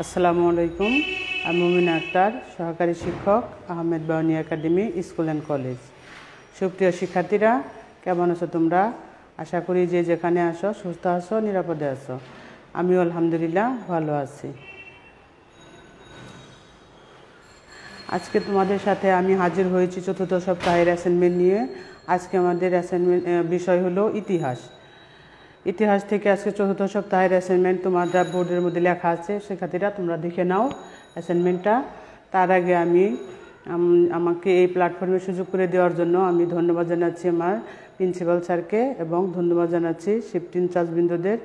আসসালামু আলাইকুম। আমি মুমিনা আক্তার, সহকারী শিক্ষক, Ahmed Bauni academy school and college. সুপ্রিয় শিক্ষার্থীরা, কেমন আছো তোমরা? আশা করি যে যেখানে আসো সুস্থ আছো, নিরাপদে আছো। আমিও আলহামদুলিল্লাহ ভালো আছি। আজকে তোমাদের সাথে আমি হাজির হয়েছি চতুর্থ সপ্তাহের অ্যাসাইনমেন্ট নিয়ে। আজকে আমাদের অ্যাসাইনমেন্ট বিষয় হলো ইতিহাস। ইতিহাস থেকে আজকে চতুর্থ সপ্তাহের অ্যাসাইনমেন্ট তোমাদের বোর্ডের মধ্যে লেখা আছে। শিক্ষার্থীরা তোমরা দেখে নাও অ্যাসাইনমেন্টটা। তার আগে আমাকে এই প্ল্যাটফর্মে সুযোগ করে দেওয়ার জন্য আমি ধন্যবাদ জানাচ্ছি আমার প্রিন্সিপাল স্যারকে, এবং ধন্যবাদ জানাচ্ছি শিফট ইনচার্জবৃন্দদের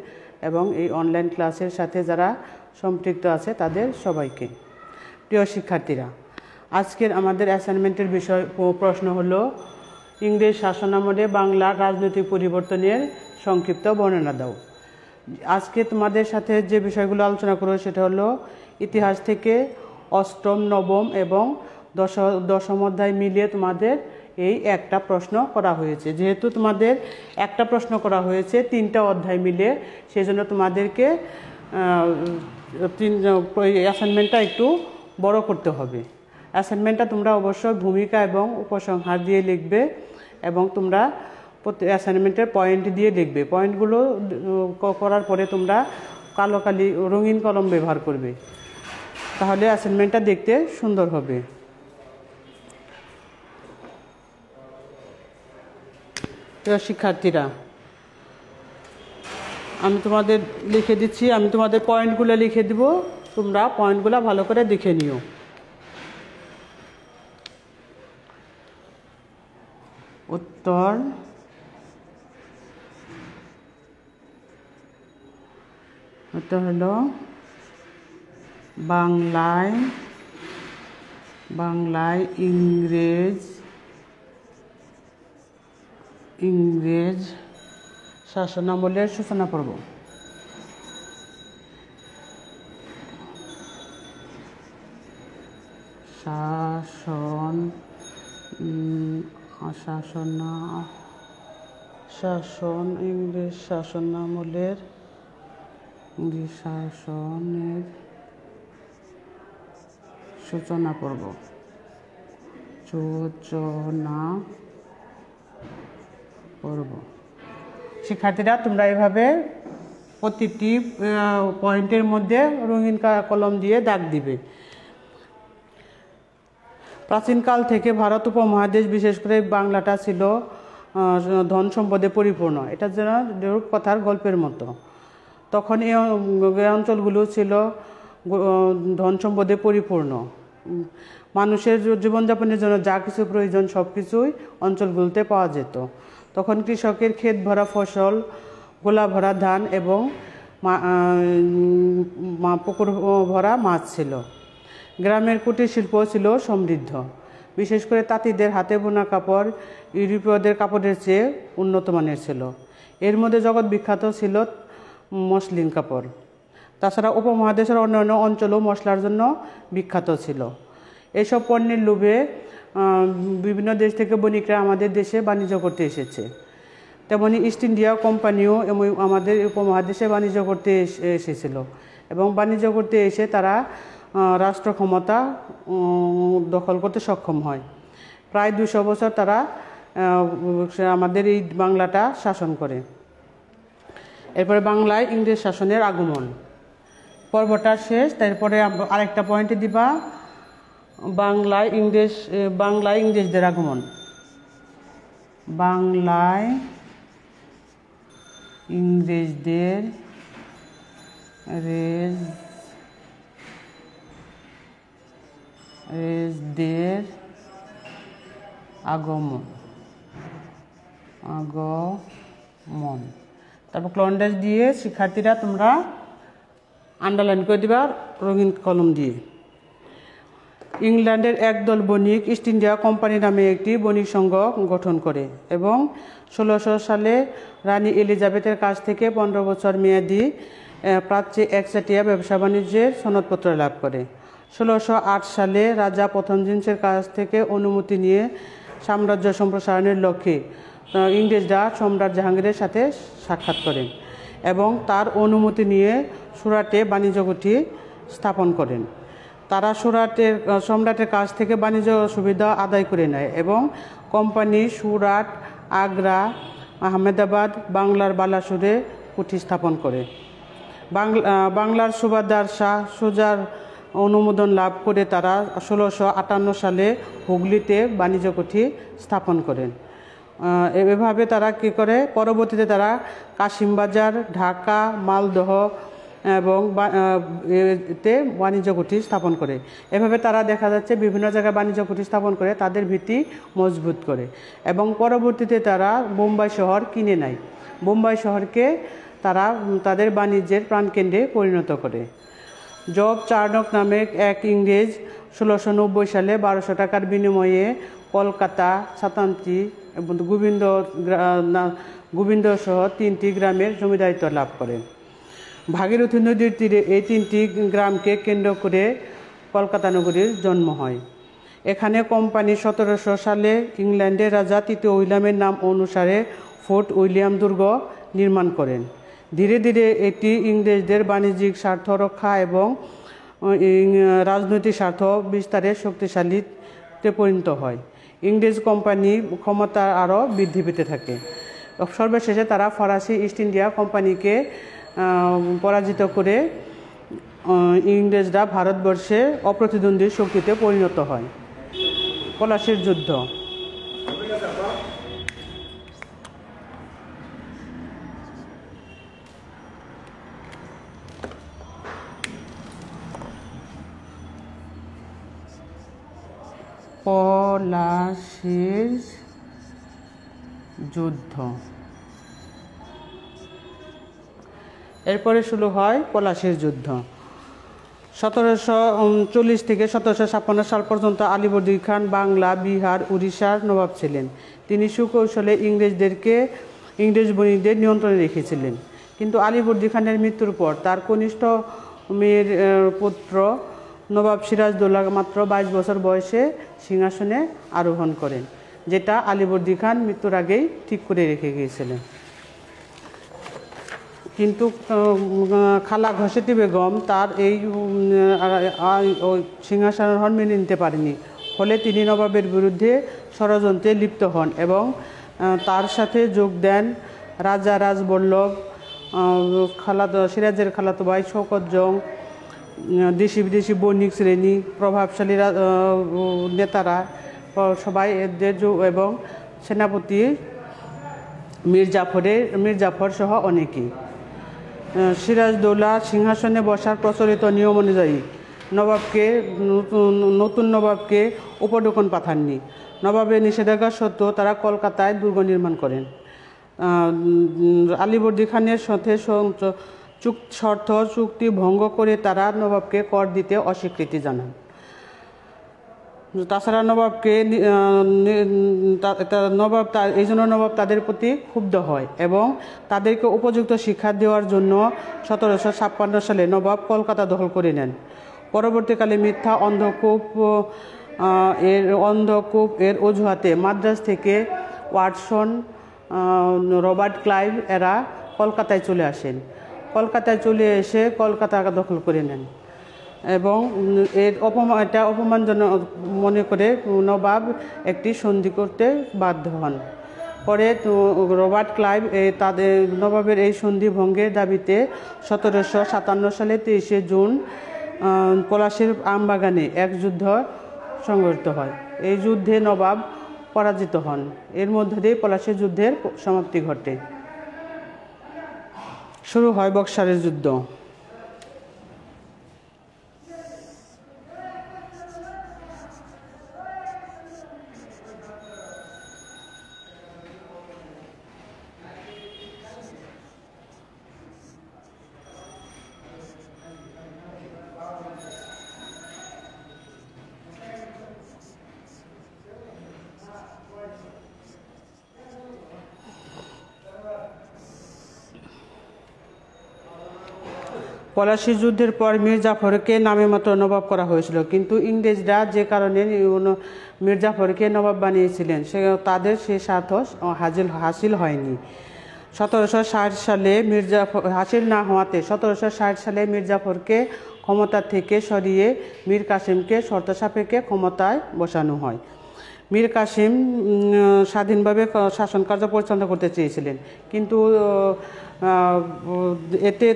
এবং এই অনলাইন ক্লাসের সাথে যারা সম্পৃক্ত আছে তাদের সবাইকে। প্রিয় শিক্ষার্থীরা, আজকের আমাদের অ্যাসাইনমেন্টের প্রশ্ন হলো ইংরেজ শাসনামলে বাংলার রাজনৈতিক পরিবর্তনের সংক্ষিপ্ত বর্ণনা দাও। আজকে তোমাদের সাথে যে বিষয়গুলো আলোচনা করব সেটা হলো ইতিহাস থেকে অষ্টম, নবম এবং দশম অধ্যায় মিলিয়ে তোমাদের এই একটা প্রশ্ন করা হয়েছে। যেহেতু তোমাদের একটা প্রশ্ন করা হয়েছে তিনটা অধ্যায় মিলে, সেই জন্য তোমাদেরকে অ্যাসাইনমেন্টটা একটু বড় করতে হবে। অ্যাসাইনমেন্টটা তোমরা অবশ্যই ভূমিকা এবং উপসংহার দিয়ে লিখবে, এবং তোমরা অ্যাসাইনমেন্টের পয়েন্ট দিয়ে লিখবে। পয়েন্টগুলো করার পরে তোমরা রঙিন কলম ব্যবহার করবে, তাহলে অ্যাসাইনমেন্টটা দেখতে সুন্দর হবে। শিক্ষার্থীরা, আমি তোমাদের লিখে দিচ্ছি, আমি তোমাদের পয়েন্টগুলো লিখে দিব, তোমরা পয়েন্টগুলো ভালো করে দেখে নিও। উত্তর হলো বাংলায় ইংরেজ শাসনামলের সূচনা পর্ব। ইংরেজ শাসনের সূচনা পর্ব। শিক্ষার্থীরা, তোমরা এভাবে প্রতিটি পয়েন্টের মধ্যে রঙিন কলম দিয়ে দাগ দিবে। প্রাচীনকাল থেকে ভারত উপমহাদেশ, বিশেষ করে বাংলাটা ছিল ধন সম্পদে পরিপূর্ণ। এটা যেন রূপকথার গল্পের মতো। তখন এই অঞ্চলগুলো ছিল ধন সম্পদে পরিপূর্ণ। মানুষের জীবনযাপনের জন্য যা কিছু প্রয়োজন সব কিছুই অঞ্চলগুলোতে পাওয়া যেত। তখন কৃষকের ক্ষেত ভরা ফসল, গোলা ভরা ধান এবং পুকুর ভরা মাছ ছিল। গ্রামের কুটির শিল্প ছিল সমৃদ্ধ। বিশেষ করে তাঁতিদের হাতে বোনা কাপড় ইউরোপীয়দের কাপড়ের চেয়ে উন্নত মানের ছিল। এর মধ্যে জগৎ বিখ্যাত ছিল মসলিন কাপড়। তাছাড়া উপমহাদেশের অন্যান্য অঞ্চলও মশলার জন্য বিখ্যাত ছিল। এইসব পণ্যের লোভে বিভিন্ন দেশ থেকে বণিকরা আমাদের দেশে বাণিজ্য করতে এসেছে। তেমনি ইস্ট ইন্ডিয়া কোম্পানিও আমাদের উপমহাদেশে বাণিজ্য করতে এসেছিল, এবং বাণিজ্য করতে এসে তারা রাষ্ট্র ক্ষমতা দখল করতে সক্ষম হয়। প্রায় 200 বছর তারা আমাদের এই বাংলাটা শাসন করে। এরপরে বাংলায় ইংরেজ শাসনের আগমন পর্বটা শেষ। তারপরে আরেকটা পয়েন্টে দিবা বাংলায় ইংরেজদের আগমন। বাংলায় ইংরেজদের আগমন। তারপর ক্লন্ডাস দিয়ে শিক্ষার্থীরা তোমরা আন্ডারলাইন করে দিবা রঙিন কলম দিয়ে। ইংল্যান্ডের একদল বণিক ইস্ট ইন্ডিয়া কোম্পানি নামে একটি বণিক সংঘ গঠন করে এবং 1600 সালে রানী এলিজাবেথের কাছ থেকে 15 বছর মেয়াদী প্রাচ্যে একচাটিয়া ব্যবসা বাণিজ্যের সনদপত্র লাভ করে। 1608 সালে রাজা প্রথম জিন্সের কাছ থেকে অনুমতি নিয়ে সাম্রাজ্য সম্প্রসারণের লক্ষ্যে ইংরেজরা সম্রাট জাহাঙ্গীরের সাথে সাক্ষাৎ করেন এবং তার অনুমতি নিয়ে সুরাটে বাণিজ্য ঘাঁটি স্থাপন করেন। তারা সম্রাটের কাছ থেকে বাণিজ্য সুবিধা আদায় করে নেয় এবং কোম্পানি সুরাট, আগ্রা, আহমেদাবাদ, বাংলার বালাসুরে কুঠি স্থাপন করে। বাংলার সুবাদার শাহ সুজার অনুমোদন লাভ করে তারা 1658 সালে হুগলিতে বাণিজ্য কুঠি স্থাপন করেন। এভাবে তারা কী করে, পরবর্তীতে তারা কাশিমবাজার, ঢাকা, মালদহ এবং এতে বাণিজ্য কুঠি স্থাপন করে। এভাবে তারা দেখা যাচ্ছে বিভিন্ন জায়গায় বাণিজ্য কুঠি স্থাপন করে তাদের ভিত্তি মজবুত করে এবং পরবর্তীতে তারা বোম্বাই শহর কিনে নেয়। বোম্বাই শহরকে তারা তাদের বাণিজ্যের প্রাণকেন্দ্রে পরিণত করে। জব চার্নক নামে এক ইংরেজ 1690 সালে 1200 টাকার বিনিময়ে কলকাতা, সাতান্তি এবং গোবিন্দ সহ 3টি গ্রামের জমিদারিত্ব লাভ করেন। ভাগীরথী নদীর তীরে এই 3টি গ্রামকে কেন্দ্র করে কলকাতা নগরীর জন্ম হয়। এখানে কোম্পানি 1700 সালে ইংল্যান্ডের রাজা তৃতীয় উইলিয়ামের নাম অনুসারে ফোর্ট উইলিয়াম দুর্গ নির্মাণ করেন। ধীরে ধীরে এটি ইংরেজদের বাণিজ্যিক স্বার্থ রক্ষা এবং রাজনৈতিক স্বার্থ বিস্তারের শক্তিশালীতে পরিণত হয়। ইংরেজ কোম্পানি ক্ষমতা আরও বৃদ্ধি পেতে থাকে। সর্বশেষে তারা ফরাসি ইস্ট ইন্ডিয়া কোম্পানিকে পরাজিত করে ইংরেজরা ভারতবর্ষে অপ্রতিদ্বন্দ্বী শক্তিতে পরিণত হয়। পলাশীর যুদ্ধ। পলাশীর যুদ্ধ এরপরে শুরু হয় পলাশীর যুদ্ধ। 1740 থেকে 1756 সাল পর্যন্ত আলীবর্দী খান বাংলা, বিহার, উড়িষ্যার নবাব ছিলেন। তিনি সুকৌশলে ইংরেজ বণিকদের নিয়ন্ত্রণে রেখেছিলেন। কিন্তু আলীবর্দী খানের মৃত্যুর পর তার কনিষ্ঠ মেয়ের পুত্র নবাব সিরাজদৌল্লা মাত্র 22 বছর বয়সে সিংহাসনে আরোহণ করেন, যেটা আলীবর্দী খান মৃত্যুর আগেই ঠিক করে রেখে গিয়েছিলেন। কিন্তু খালা ঘসেটি বেগম তার এই সিংহাসন মেনে নিতে পারেনি। ফলে তিনি নবাবের বিরুদ্ধে ষড়যন্ত্রে লিপ্ত হন এবং তার সাথে যোগ দেন রাজা রাজবল্লভ, সিরাজের খালাতো ভাই শওকত জং, দেশি বিদেশি বণিক শ্রেণী, প্রভাবশালী নেতারা সবাই এদের এবং সেনাপতি মীর জাফর সহ অনেকেই। সিরাজদৌল্লা সিংহাসনে বসার প্রচলিত নিয়ম অনুযায়ী নতুন নবাবকে উপঢৌকন পাঠাননি। নবাবের নিষেধাজ্ঞা সত্ত্বেও তারা কলকাতায় দুর্গ নির্মাণ করেন। আলীবর্দী খানের সাথে শর্ত চুক্তি ভঙ্গ করে তারা নবাবকে কর দিতে অস্বীকৃতি জানান। তাছাড়া এই জন্য নবাব তাদের প্রতি ক্ষুব্ধ হয় এবং তাদেরকে উপযুক্ত শিক্ষা দেওয়ার জন্য 1756 সালে নবাব কলকাতা দখল করে নেন। পরবর্তীকালে মিথ্যা অন্ধকূপ এর অজুহাতে মাদ্রাজ থেকে ওয়াটসন, রবার্ট ক্লাইভ এরা কলকাতায় চলে আসেন। কলকাতায় চলে এসে কলকাতা দখল করে নেন এবং এটা অপমানজনক মনে করে নবাব একটি সন্ধি করতে বাধ্য হন। পরে রবার্ট ক্লাইভ নবাবের এই সন্ধি ভঙ্গের দাবিতে 1757 সালে 23 জুন পলাশীর আমবাগানে এক যুদ্ধ সংঘটিত হয়। এই যুদ্ধে নবাব পরাজিত হন। এর মধ্যে দিয়ে পলাশীর যুদ্ধের সমাপ্তি ঘটে। শুরু হয় বক্সারের যুদ্ধ। পলাশী যুদ্ধের পর মীর জাফরকে নামে মাত্র নবাব করা হয়েছিল, কিন্তু ইংরেজরা যে কারণে মীর জাফরকে নবাব বানিয়েছিলেন তাদের সে স্বার্থ হাসিল হয়নি। 1760 সালে মির্জাফর হাসিল না হওয়াতে 1760 সালে মির্জাফরকে ক্ষমতা থেকে সরিয়ে মীর কাসেমকে শর্ত সাপেক্ষে ক্ষমতায় বসানো হয়। মীর কাসেম স্বাধীনভাবে শাসন কার্য পরিচালনা করতে চেয়েছিলেন, কিন্তু এতে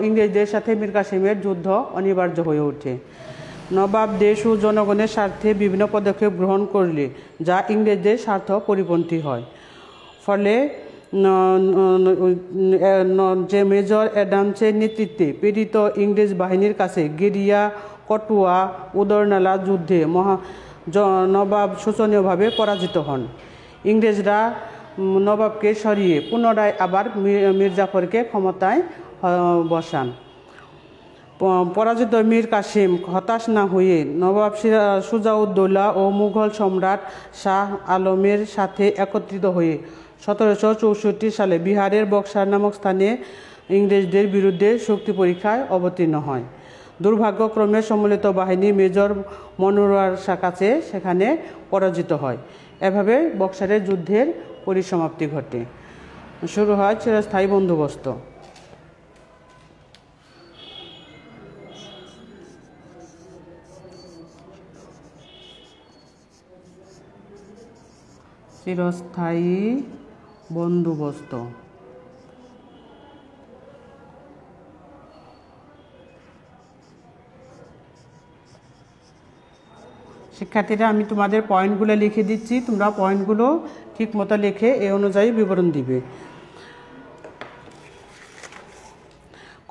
ইংরেজদের সাথে মীর কাসেমের যুদ্ধ অনিবার্য হয়ে ওঠে। নবাব দেশ ও জনগণের স্বার্থে বিভিন্ন পদক্ষেপ গ্রহণ করলে যা ইংরেজদের স্বার্থ পরিপন্থী হয়। ফলে যে মেজর অ্যাডামসের নেতৃত্বে প্রেরিত ইংরেজ বাহিনীর কাছে গেরিয়া, কটুয়া, উদরনালা যুদ্ধে নবাব শোচনীয়ভাবে পরাজিত হন। ইংরেজরা নবাবকে সরিয়ে পুনরায় আবার মির্জাফরকে ক্ষমতায় বসান। পরাজিত মীর কাসেম হতাশ না হয়ে নবাব সুজাউদ্দৌলা ও মুঘল সম্রাট শাহ আলমের সাথে একত্রিত হয়ে 1764 সালে বিহারের বক্সার নামক স্থানে ইংরেজদের বিরুদ্ধে শক্তি পরীক্ষায় অবতীর্ণ হয়। দুর্ভাগ্যক্রমে সম্মিলিত বাহিনী মেজর মনোয়ার কাছে সেখানে পরাজিত হয়। এভাবে বক্সারের যুদ্ধের পরিসমাপ্তি ঘটে। শুরু হয় চিরস্থায়ী বন্দোবস্ত। চিরস্থায়ী বন্দোবস্ত। শিক্ষার্থীরা, আমি তোমাদের পয়েন্টগুলো লিখে দিচ্ছি, তোমরা পয়েন্টগুলো ঠিক মতো লিখে এই অনুযায়ী বিবরণ দিবে।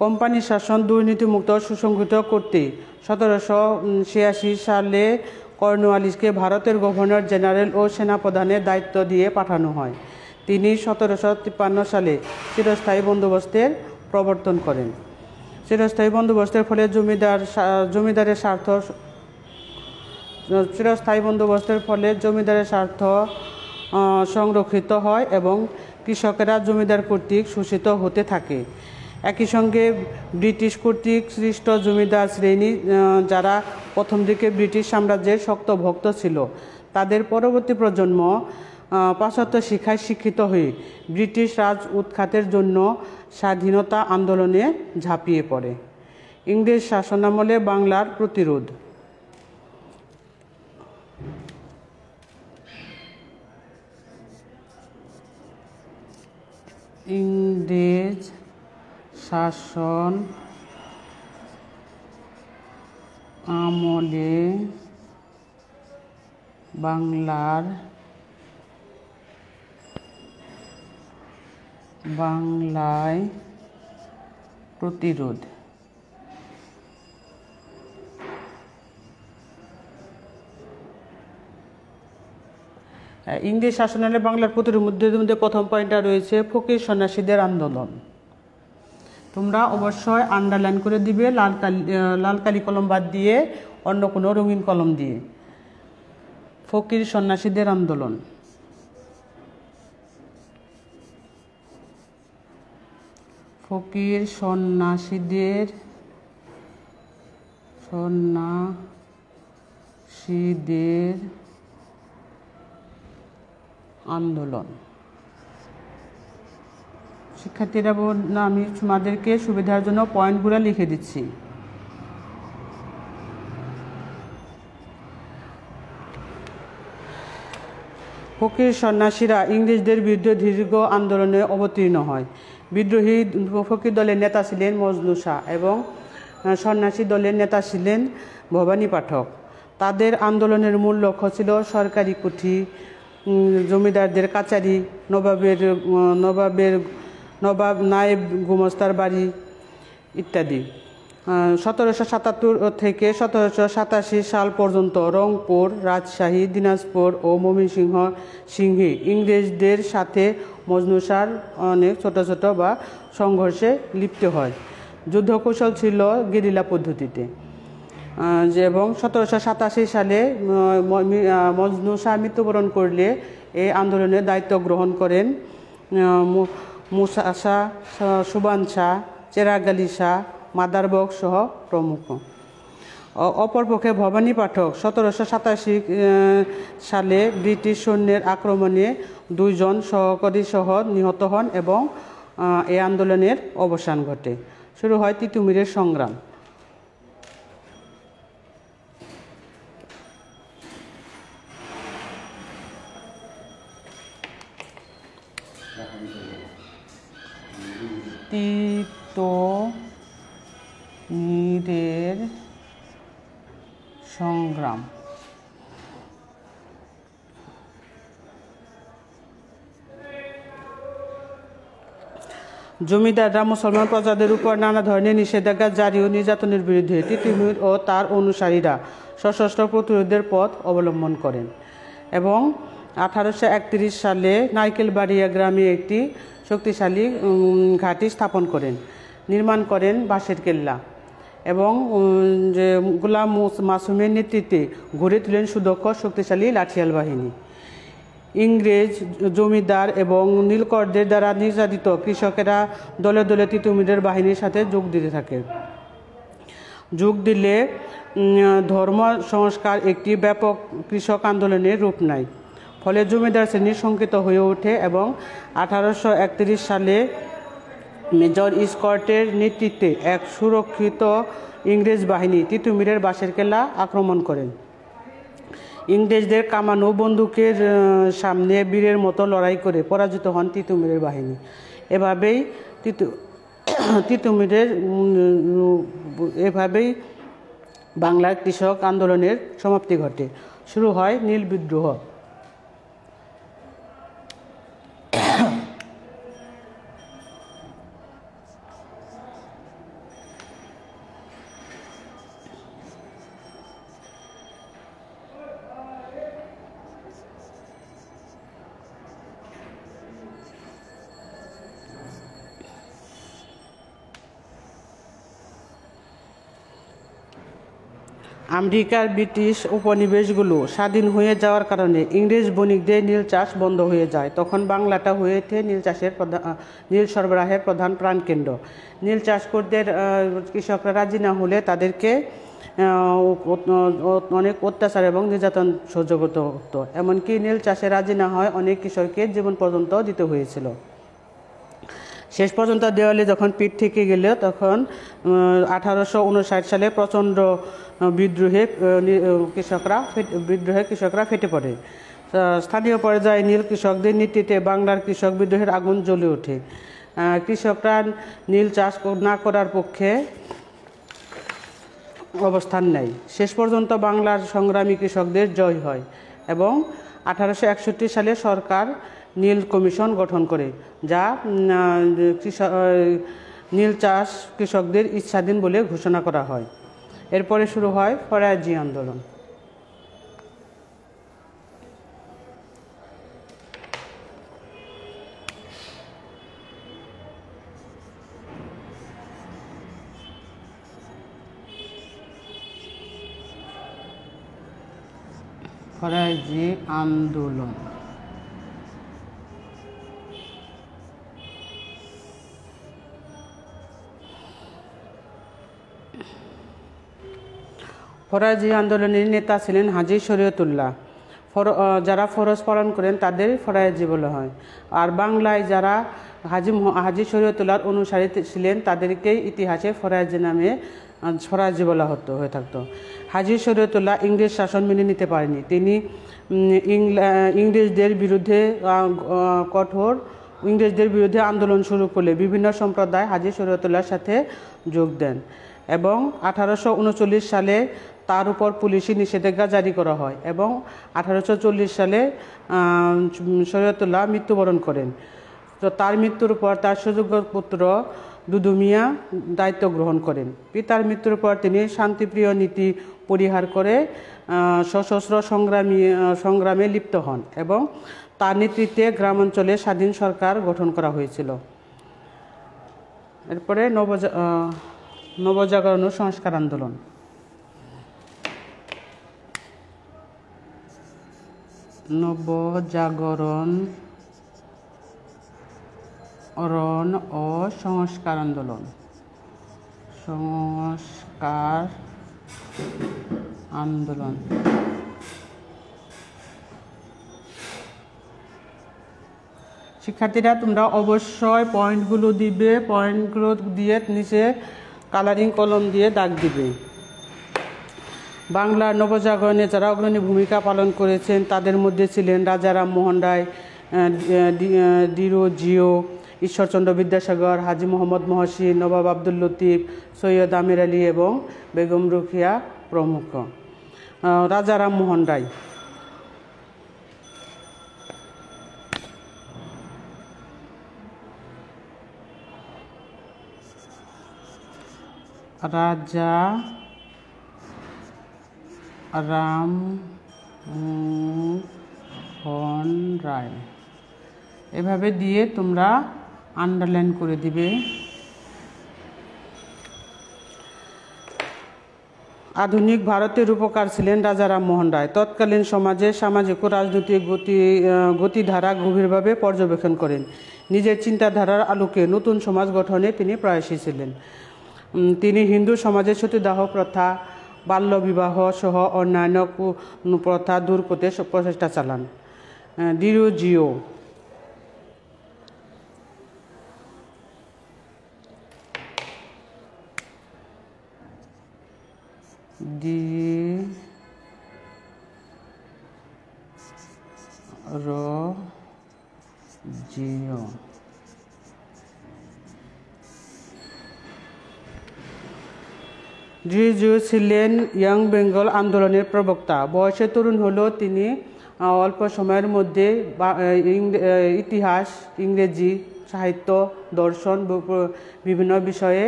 কোম্পানি শাসন দুর্নীতিমুক্ত সুসংগঠিত করতে 1786 সালে কর্নওয়ালিসকে ভারতের গভর্নর জেনারেল ও সেনাপ্রধানের দায়িত্ব দিয়ে পাঠানো হয়। তিনি 1753 সালে চিরস্থায়ী বন্দোবস্তের প্রবর্তন করেন। চিরস্থায়ী বন্দোবস্তের ফলে জমিদারের স্বার্থ সংরক্ষিত হয় এবং কৃষকেরা জমিদার কর্তৃক শোষিত হতে থাকে। একই সঙ্গে ব্রিটিশ কর্তৃক সৃষ্ট জমিদার শ্রেণী, যারা প্রথম দিকে ব্রিটিশ সাম্রাজ্যের শক্ত ভক্ত ছিল, তাদের পরবর্তী প্রজন্ম পাশ্চাত্য শিক্ষায় শিক্ষিত হয়ে ব্রিটিশ রাজ উৎখাতের জন্য স্বাধীনতা আন্দোলনে ঝাঁপিয়ে পড়ে। ইংরেজ শাসনামলে বাংলার প্রতিরোধ। ইংরেজ শাসন আমলে বাংলায় প্রতিরোধ। ইংরেজ শাসনামলে বাংলার প্রতিরোধের মধ্যে প্রথম পয়েন্টটা রয়েছে ফকির সন্ন্যাসীদের আন্দোলন। তোমরা অবশ্যই আন্ডারলাইন করে দিবে লাল কালি কলম বাদ দিয়ে, অন্য কোনো রঙিন কলম দিয়ে। ফকির সন্ন্যাসীদের আন্দোলন। ফকির সন্ন্যাসীদের আন্দোলন। শিক্ষার্থীরা, আমি তোমাদেরকে সুবিধার জন্য পয়েন্টগুলো লিখে দিচ্ছি। ফকির সন্ন্যাসীরা ইংরেজদের বিরুদ্ধে দীর্ঘ আন্দোলনে অবতীর্ণ হয়। বিদ্রোহী ফকির দলের নেতা ছিলেন মজনু শাহ এবং সন্ন্যাসী দলের নেতা ছিলেন ভবানী পাঠক। তাদের আন্দোলনের মূল লক্ষ্য ছিল সরকারি কুঠি, জমিদারদের কাচারি, নবাব নায়েব গুমস্তার বাড়ি ইত্যাদি। 1777 থেকে 1787 সাল পর্যন্ত রংপুর, রাজশাহী, দিনাজপুর ও ময়মনসিংহে ইংরেজদের সাথে মজনু শাহর অনেক ছোট বা সংঘর্ষে লিপ্ত হয়। যুদ্ধকৌশল ছিল গেরিলা পদ্ধতিতে। এবং 1787 সালে মজনু শাহ মৃত্যুবরণ করলে এই আন্দোলনের দায়িত্ব গ্রহণ করেন মুসা শাহ, সুবান শাহ, চেরাগ আলী শাহ, মাদার বক্স সহ প্রমুখ। অপরপক্ষে ভবানী পাঠক 1787 সালে ব্রিটিশ সৈন্যের আক্রমণে 2 জন সহকারী সহ নিহত হন এবং এই আন্দোলনের অবসান ঘটে। শুরু হয় তিতুমিরের সংগ্রাম। তিতুমিরের সংগ্রাম। জমিদাররা মুসলমান প্রজাদের উপর নানা ধরনের নিষেধাজ্ঞা জারি ও নির্যাতনের বিরুদ্ধে তিতুমির ও তার অনুসারীরা সশস্ত্র প্রতিরোধের পথ অবলম্বন করেন এবং 1831 সালে নারকেলবাড়িয়া গ্রামে একটি শক্তিশালী ঘাঁটি স্থাপন করেন, নির্মাণ করেন বাঁশের কেল্লা এবং গোলাম মাসুমের নেতৃত্বে গড়ে তোলেন সুদক্ষ শক্তিশালী লাঠিয়াল বাহিনী। ইংরেজ জমিদার এবং নীলকরদের দ্বারা নির্যাতিত কৃষকেরা দলে দলে তিতুমিরের বাহিনীর সাথে যোগ দিলে ধর্ম সংস্কার একটি ব্যাপক কৃষক আন্দোলনের রূপ নেয়। ফলে জমিদার শ্রেণী শঙ্কিত হয়ে ওঠে এবং 1831 সালে মেজর স্কটের নেতৃত্বে এক সুরক্ষিত ইংরেজ বাহিনী তিতুমিরের বাঁশের কেল্লা আক্রমণ করেন। ইংরেজদের কামান ও বন্দুকের সামনে বীরের মতো লড়াই করে পরাজিত হন তিতুমিরের বাহিনী। এভাবেই বাংলার কৃষক আন্দোলনের সমাপ্তি ঘটে। শুরু হয় নীল বিদ্রোহ। আমেরিকার ব্রিটিশ উপনিবেশগুলো স্বাধীন হয়ে যাওয়ার কারণে ইংরেজ বণিকদের নীল চাষ বন্ধ হয়ে যায়। তখন বাংলাটা হয়ে ওঠে নীল সরবরাহের প্রধান প্রাণকেন্দ্র। নীল চাষ করতে কৃষকরা রাজি না হলে তাদেরকে অনেক অত্যাচার এবং নির্যাতন সহ্য করতে হতো। এমনকি নীল চাষে রাজি না হয় অনেক কৃষককে জীবন পর্যন্ত দিতে হয়েছিল। শেষ পর্যন্ত দেওয়ালে যখন পিঠ থেকে গেল তখন 1859 সালে প্রচণ্ড বিদ্রোহে কৃষকরা ফেটে পড়ে। স্থানীয় পর্যায়ে নীল কৃষকদের নেতৃত্বে বাংলার কৃষক বিদ্রোহের আগুন জ্বলে ওঠে। কৃষকরা নীল চাষ না করার পক্ষে অবস্থান নেয়। শেষ পর্যন্ত বাংলার সংগ্রামী কৃষকদের জয় হয় এবং 1861 সালে সরকার নীল কমিশন গঠন করে, যা নীল চাষ কৃষকদের ইচ্ছাধীন বলে ঘোষণা করা হয়। এরপরে শুরু হয় ফরাজি আন্দোলন। ফরাজি আন্দোলন ফরাজি আন্দোলনের নেতা ছিলেন হাজী শরীয়তুল্লাহ। যারা ফরজ পালন করেন তাদের ফরাজি বলা হয়। আর বাংলায় যারা হাজী শরীয়তুল্লাহর অনুসারী ছিলেন তাদেরকেই ইতিহাসে ফরাজি বলা হয়ে থাকতো। হাজী শরীয়তুল্লাহ ইংরেজ শাসন মেনে নিতে পারেনি। তিনি ইংরেজদের বিরুদ্ধে আন্দোলন শুরু করলে বিভিন্ন সম্প্রদায় হাজী শরীয়তুল্লাহর সাথে যোগ দেন এবং 1839 সালে তার উপর পুলিশি নিষেধাজ্ঞা জারি করা হয় এবং 1840 সালে শরীয়তুল্লাহ মৃত্যুবরণ করেন। তো তার মৃত্যুর পর তার সুযোগ্য পুত্র দুদু মিয়া দায়িত্ব গ্রহণ করেন। পিতার মৃত্যুর পর তিনি শান্তিপ্রিয় নীতি পরিহার করে সশস্ত্র সংগ্রামে লিপ্ত হন এবং তার নেতৃত্বে গ্রামাঞ্চলে স্বাধীন সরকার গঠন করা হয়েছিল। এরপরে নবজাগরণ ও সংস্কার আন্দোলন। নবজাগরণ ও সংস্কার আন্দোলন। শিক্ষার্থীরা তোমরা অবশ্যই পয়েন্টগুলো দিবে, পয়েন্টগুলো দিয়ে নিচে কালারিং কলম দিয়ে দাগ দিবে। বাংলার নবজাগরণে যারা অগ্রণী ভূমিকা পালন করেছেন তাদের মধ্যে ছিলেন রাজা রামমোহন রায়, ডিরোজিও, ঈশ্বরচন্দ্র বিদ্যাসাগর, হাজী মোহাম্মদ মহসিন, নবাব আব্দুল লতিফ, সৈয়দ আমির আলী এবং বেগম রোকেয়া প্রমুখ। রাজা রামমোহন রায়। রাজা রামমোহন রায় এভাবে দিয়ে তোমরা আন্ডারলাইন করে দিবে। আধুনিক ভারতের রূপকার ছিলেন রাজা রামমোহন রায়। তৎকালীন সমাজে সামাজিক ও রাজনৈতিক গতিধারা গভীরভাবে পর্যবেক্ষণ করেন। নিজের চিন্তাধারার আলোকে নতুন সমাজ গঠনে তিনি প্রয়াসী ছিলেন। তিনি হিন্দু সমাজের সতীদাহ প্রথা, বাল্যবিবাহ সহ অন্যান্য প্রথা দূর করতে প্রচেষ্টা চালান। ডিরোজিও। ডিরোজিও ছিলেন ইয়াং বেঙ্গল আন্দোলনের প্রবক্তা। বয়সে তরুণ হলেও তিনি অল্প সময়ের মধ্যে ইতিহাস, ইংরেজি, সাহিত্য, দর্শন বিভিন্ন বিষয়ে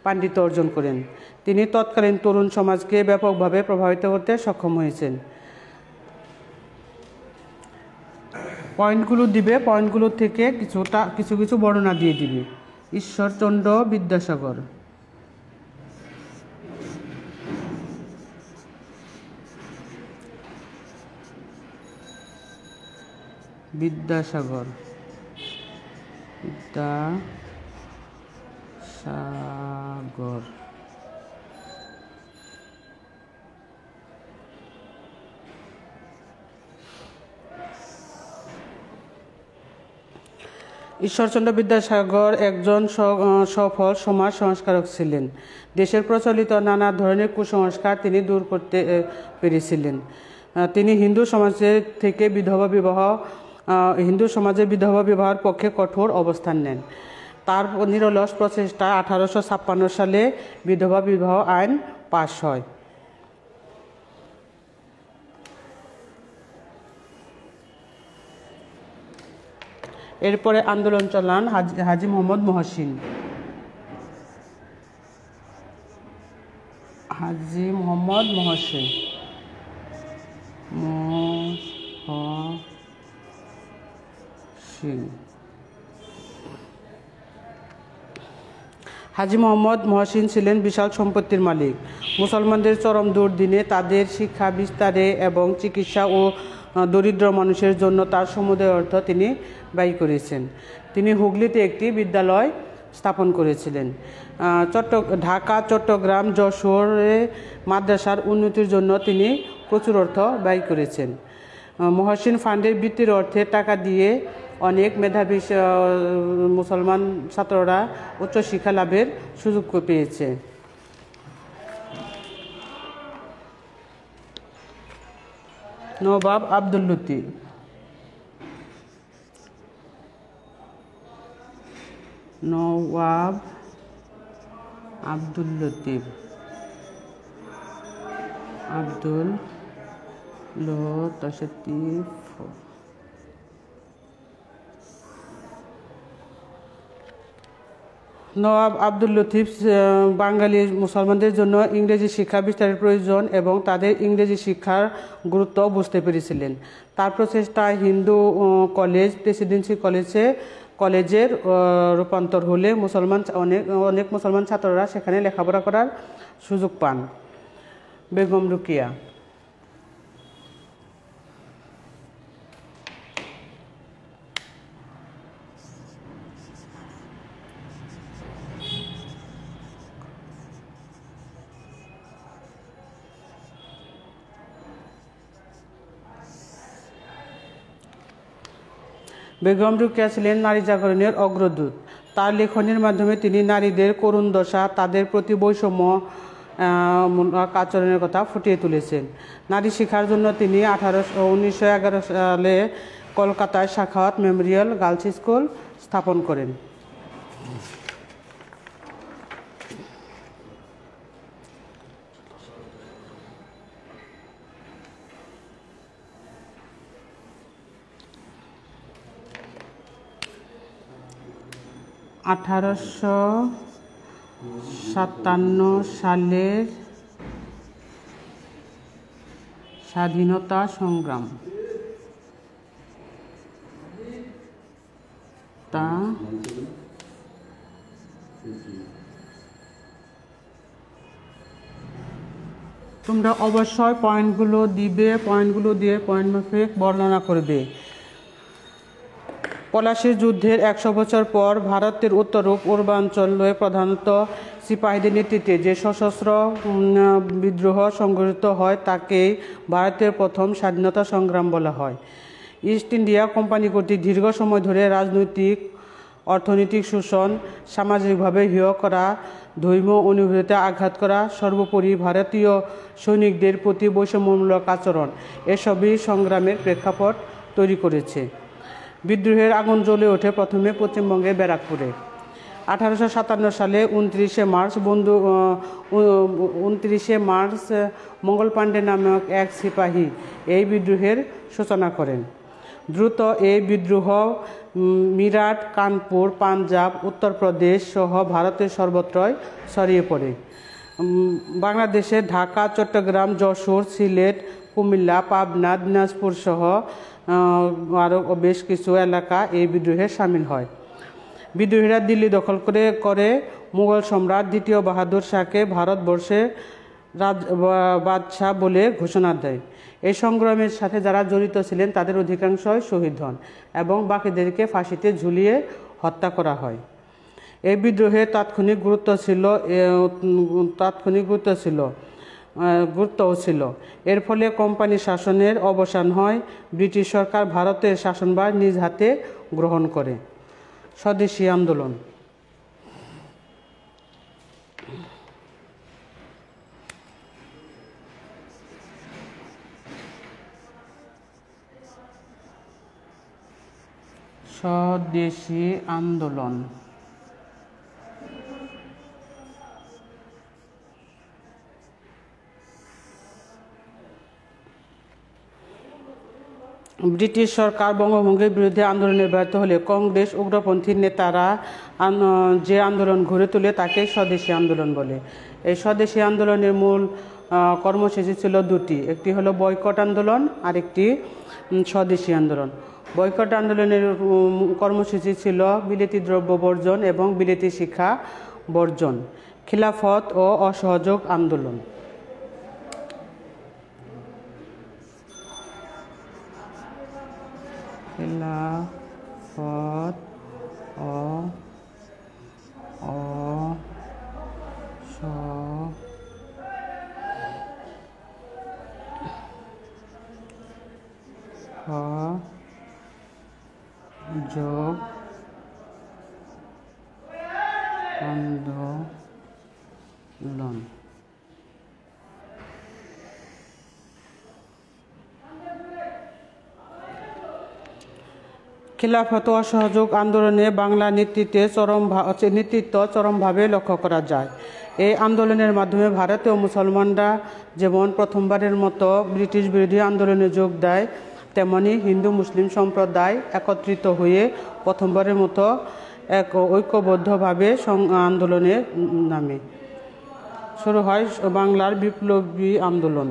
পাণ্ডিত্য অর্জন করেন। তিনি তৎকালীন তরুণ সমাজকে ব্যাপকভাবে প্রভাবিত করতে সক্ষম হয়েছেন। পয়েন্টগুলো দিবে, পয়েন্টগুলো থেকে কিছু বর্ণনা দিয়ে দিবে। ঈশ্বরচন্দ্র বিদ্যাসাগর। বিদ্যাসাগর ঈশ্বরচন্দ্র বিদ্যাসাগর একজন সফল সমাজ সংস্কারক ছিলেন। দেশের প্রচলিত নানা ধরনের কুসংস্কার তিনি দূর করতে পেরেছিলেন। তিনি হিন্দু সমাজে বিধবা বিবাহের পক্ষে কঠোর অবস্থান নেন। তার নিরলস প্রচেষ্টায় 1856 সালে বিধবা বিবাহ আইন পাস হয়। এরপরে আন্দোলন চালান হাজী মোহাম্মদ মহসিন। হাজী মোহাম্মদ মহসিন হাজী মোহাম্মদ মহসিন ছিলেন বিশাল সম্পত্তির মালিক। মুসলমানদের চরম দুর্দিনে তাদের শিক্ষা বিস্তারে এবং চিকিৎসা ও দরিদ্র মানুষের জন্য তার সমুদয় অর্থ তিনি ব্যয় করেছেন। তিনি হুগলিতে একটি বিদ্যালয় স্থাপন করেছিলেন। ঢাকা, চট্টগ্রাম, যশোরে মাদ্রাসার উন্নতির জন্য তিনি প্রচুর অর্থ ব্যয় করেছেন। মহসিন ফান্ডের বৃত্তির অর্থে টাকা দিয়ে অনেক মেধাবী মুসলমান ছাত্ররা উচ্চশিক্ষা লাভের সুযোগ পেয়েছে। নবাব আব্দুল লতিফ। নওয়াব আব্দুল লতিফ আব্দুল লতিফ নওয়াব আব্দুল লতিফ বাঙালি মুসলমানদের জন্য ইংরেজি শিক্ষা বিস্তারের প্রয়োজন এবং তাদের ইংরেজি শিক্ষার গুরুত্ব বুঝতে পেরেছিলেন। তার প্রচেষ্টায় হিন্দু কলেজ প্রেসিডেন্সি কলেজের রূপান্তর হলে অনেক মুসলমান ছাত্ররা সেখানে লেখাপড়া করার সুযোগ পান। বেগম রোকেয়া। বেগম রোকেয়া ছিলেন নারী জাগরণের অগ্রদূত। তার লেখনীর মাধ্যমে তিনি নারীদের করুণ দশা, তাদের প্রতি বৈষম্য আচরণের কথা ফুটিয়ে তুলেছেন। নারী শিক্ষার জন্য তিনি 1911 সালে কলকাতায় সাখাওয়াত মেমোরিয়াল গার্লস স্কুল স্থাপন করেন। সালের স্বাধীনতা সংগ্রাম তোমরা অবশ্যই পয়েন্টগুলো দিবে, পয়েন্টগুলো দিয়ে পয়েন্ট মাফিক বর্ণনা করবে। পলাশীর যুদ্ধের 100 বছর পর ভারতের উত্তর পূর্বাঞ্চলে প্রধানত সিপাহীদের নেতৃত্বে যে সশস্ত্র বিদ্রোহ সংঘটিত হয় তাকেই ভারতের প্রথম স্বাধীনতা সংগ্রাম বলা হয়। ইস্ট ইন্ডিয়া কোম্পানি কর্তৃক দীর্ঘ সময় ধরে রাজনৈতিক, অর্থনৈতিক শোষণ, সামাজিকভাবে হেয় করা, ধর্মীয় অনুভূতিতে আঘাত করা, সর্বোপরি ভারতীয় সৈনিকদের প্রতি বৈষম্যমূলক আচরণ, এসবই সংগ্রামের প্রেক্ষাপট তৈরি করেছে। বিদ্রোহের আগুন জ্বলে ওঠে প্রথমে পশ্চিমবঙ্গের ব্যারাকপুরে। 1857 সালে 29 মার্চ মঙ্গল পাণ্ডে নামক এক সিপাহী এই বিদ্রোহের সূচনা করেন। দ্রুত এই বিদ্রোহ মিরাট, কানপুর, পাঞ্জাব, উত্তরপ্রদেশ সহ ভারতের সর্বত্রই ছড়িয়ে পড়ে। বাংলাদেশের ঢাকা, চট্টগ্রাম, যশোর, সিলেট, কুমিল্লা, পাবনা, দিনাজপুর সহ আরও বেশ কিছু এলাকা এই বিদ্রোহে সামিল হয়। বিদ্রোহীরা দিল্লি দখল করে মুঘল সম্রাট দ্বিতীয় বাহাদুর শাহকে ভারতবর্ষে বাদশাহ বলে ঘোষণা দেয়। এই সংগ্রামের সাথে যারা জড়িত ছিলেন তাদের অধিকাংশই শহীদ হন এবং বাকিদেরকে ফাঁসিতে ঝুলিয়ে হত্যা করা হয়। এই বিদ্রোহে তাৎক্ষণিক গুরুত্বও ছিল। এর ফলে কোম্পানি শাসনের অবসান হয়। ব্রিটিশ সরকার ভারতের শাসনভার নিজ হাতে গ্রহণ করে। স্বদেশী আন্দোলন। স্বদেশী আন্দোলন ব্রিটিশ সরকার বঙ্গভঙ্গের বিরুদ্ধে আন্দোলনে ব্যর্থ হলে কংগ্রেস উগ্রপন্থী নেতারা যে আন্দোলন গড়ে তোলে তাকে স্বদেশী আন্দোলন বলে। এই স্বদেশী আন্দোলনের মূল কর্মসূচি ছিল দুটি, একটি হলো বয়কট আন্দোলন আর একটি স্বদেশী আন্দোলন। বয়কট আন্দোলনের কর্মসূচি ছিল বিলেতি দ্রব্য বর্জন এবং বিলেতি শিক্ষা বর্জন। খিলাফত ও অসহযোগ আন্দোলন। খিলাফত ও অসহযোগ আন্দোলন। খিলাফত ও অসহযোগ আন্দোলনে বাংলা নেতৃত্ব চরমভাবে লক্ষ্য করা যায়। এই আন্দোলনের মাধ্যমে ভারতীয় মুসলমানরা যেমন প্রথমবারের মতো ব্রিটিশ বিরোধী আন্দোলনে যোগ দেয়, তেমনি হিন্দু মুসলিম সম্প্রদায় একত্রিত হয়ে প্রথমবারের মতো এক ঐক্যবদ্ধভাবে আন্দোলনে নামে। শুরু হয় বাংলার বিপ্লবী আন্দোলন।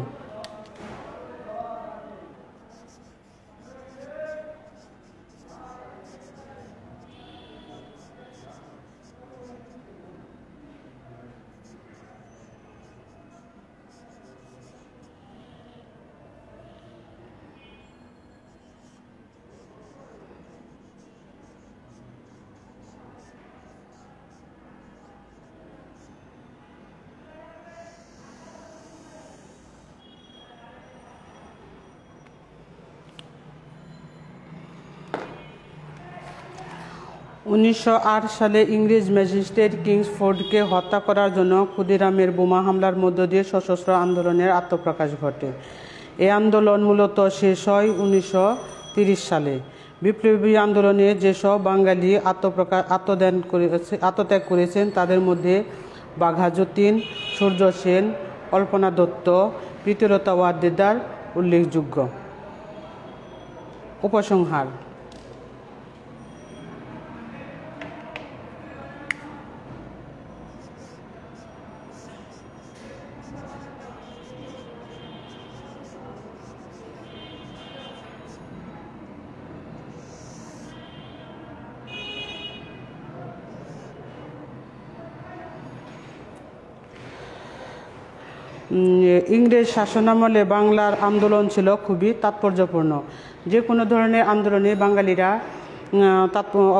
1908 সালে ইংরেজ ম্যাজিস্ট্রেট কিংসফোর্ডকে হত্যা করার জন্য ক্ষুদিরামের বোমা হামলার মধ্য দিয়ে সশস্ত্র আন্দোলনের আত্মপ্রকাশ ঘটে। এই আন্দোলন মূলত শেষ হয় 1930 সালে। বিপ্লবী আন্দোলনে যেসব বাঙালি আত্মত্যাগ করেছেন তাদের মধ্যে বাঘা যতীন, সূর্য সেন, কল্পনা দত্ত, প্রীতিলতা ওয়াদ্দেদার উল্লেখযোগ্য। উপসংহার: ইংরেজ শাসনামলে বাংলার আন্দোলন ছিল খুবই তাৎপর্যপূর্ণ। যে কোনো ধরনের আন্দোলনে বাঙালিরা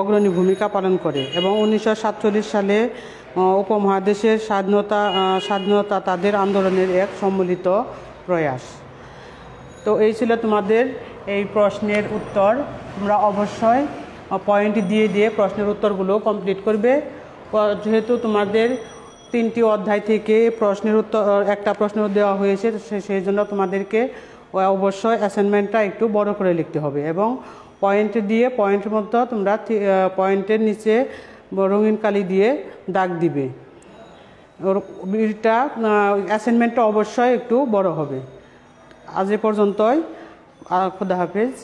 অগ্রণী ভূমিকা পালন করে এবং 1947 সালে উপমহাদেশের স্বাধীনতা তাদের আন্দোলনের এক সম্মিলিত প্রয়াস। তো এই ছিল তোমাদের এই প্রশ্নের উত্তর। তোমরা অবশ্যই পয়েন্ট দিয়ে দিয়ে প্রশ্নের উত্তরগুলো কমপ্লিট করবে। যেহেতু তোমাদের 3টি অধ্যায় থেকে একটা প্রশ্নের দেওয়া হয়েছে, সেই জন্য তোমাদেরকে অবশ্যই অ্যাসাইনমেন্টটা একটু বড় করে লিখতে হবে এবং পয়েন্ট দিয়ে পয়েন্টের মধ্যে তোমরা পয়েন্টের নিচে রঙিন কালি দিয়ে দাগ দিবে। এটা অ্যাসাইনমেন্টটা অবশ্যই একটু বড় হবে। আজ এ পর্যন্তই। খুদা হাফেজ।